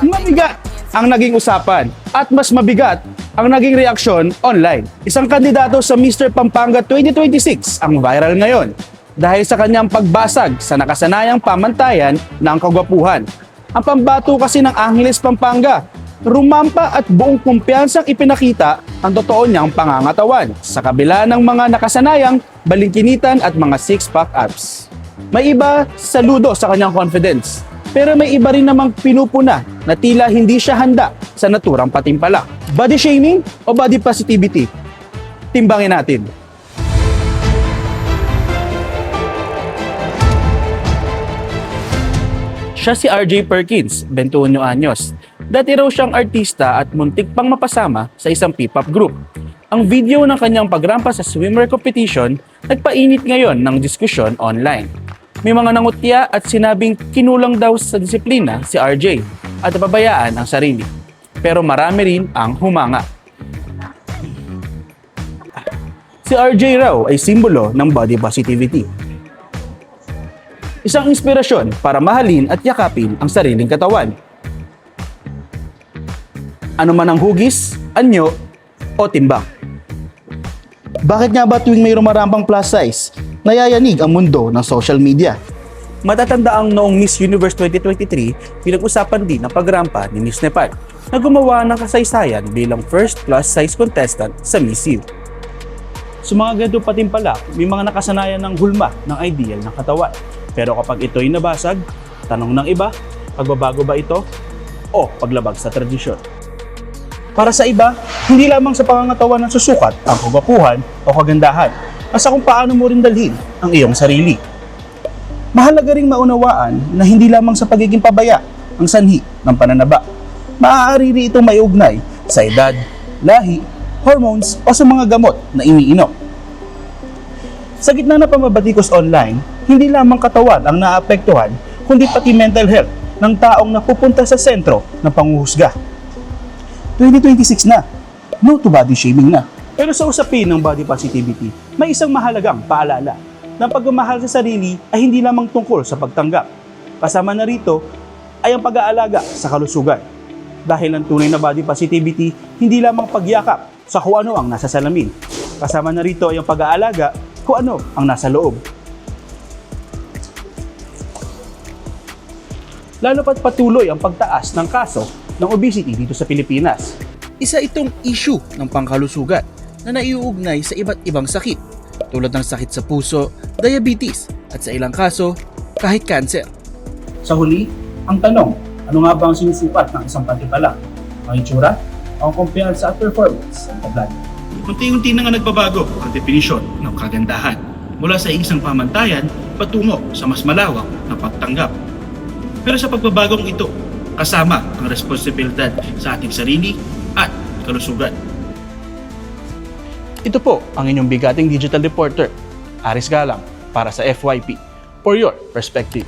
Mabigat ang naging usapan at mas mabigat ang naging reaksyon online. Isang kandidato sa Mr. Pampanga 2026 ang viral ngayon dahil sa kanyang pagbasag sa nakasanayang pamantayan ng kagwapuhan. Ang pambato kasi ng Angeles, Pampanga, rumampa at buong kumpiyansang ipinakita ang totoo niyang pangangatawan sa kabila ng mga nakasanayang balingkinitan at mga six-pack abs. May iba saludo sa kanyang confidence, pero may iba rin namang pinupuna na tila hindi siya handa sa naturang patimpalak. Body shaming o body positivity? Timbangin natin. Siya si RJ Perkins, 21 anyos. Dati raw siyang artista at muntik pang mapasama sa isang P-pop group. Ang video ng kanyang pagrampa sa swimwear competition nagpainit ngayon ng diskusyon online. May mga nangutya at sinabing kinulang daw sa disiplina si RJ at napabayaan ang sarili. Pero marami rin ang humanga. Si RJ raw ay simbolo ng body positivity. Isang inspirasyon para mahalin at yakapin ang sariling katawan. Ano man ang hugis, anyo, o timbang. Bakit nga ba tuwing may rumarampang plus size, nayayanig ang mundo ng social media? Matatanda ang noong Miss Universe 2023, pinag-usapan din ang pagrampa ni Miss Nepal na gumawa ng kasaysayan bilang first plus size contestant sa Miss U. Sa mga ganito patimpalak, may mga nakasanayan ng hulma ng ideal ng katawan. Pero kapag ito'y nabasag, tanong ng iba, pagbabago ba ito o paglabag sa tradisyon? Para sa iba, hindi lamang sa pangangatawan ng susukat ang kagwapuhan o kagandahan, asa kung paano mo rin dalhin ang iyong sarili. Mahalaga ring maunawaan na hindi lamang sa pagiging pabaya ang sanhi ng pananaba. Maaari rin itong may ugnay sa edad, lahi, hormones o sa mga gamot na iniinom. Sa gitna ng pamabatikos online, hindi lamang katawan ang naapektuhan, kundi pati mental health ng taong napupunta sa sentro ng panghuhusga. 2026 na, no to body shaming na. Pero sa usapin ng body positivity, may isang mahalagang paalala na pagmamahal sa sarili ay hindi lamang tungkol sa pagtanggap. Kasama na rito ay ang pag-aalaga sa kalusugan. Dahil ang tunay na body positivity, hindi lamang pagyakap sa kung ano ang nasa salamin. Kasama na rito ay ang pag-aalaga kung ano ang nasa loob. Lalo pat patuloy ang pagtaas ng kaso ng obesity dito sa Pilipinas. Isa itong issue ng pangkalusugan na naiuugnay sa iba't ibang sakit tulad ng sakit sa puso, diabetes at sa ilang kaso, kahit cancer. Sa huli, ang tanong, ano nga ba ang sinusukat ng isang patimpalak? Ang itsura, ang kumpiyansa at performance ng tablad. Unti-unti na nga nagbabago ang definisyon ng kagandahan mula sa isang pamantayan patungo sa mas malawak na pagtanggap. Pero sa pagbabagong ito, kasama ang responsibilidad sa ating sarili at kalusugan. Ito po ang inyong bigating digital reporter, Aris Galang, para sa FYP, for your perspective.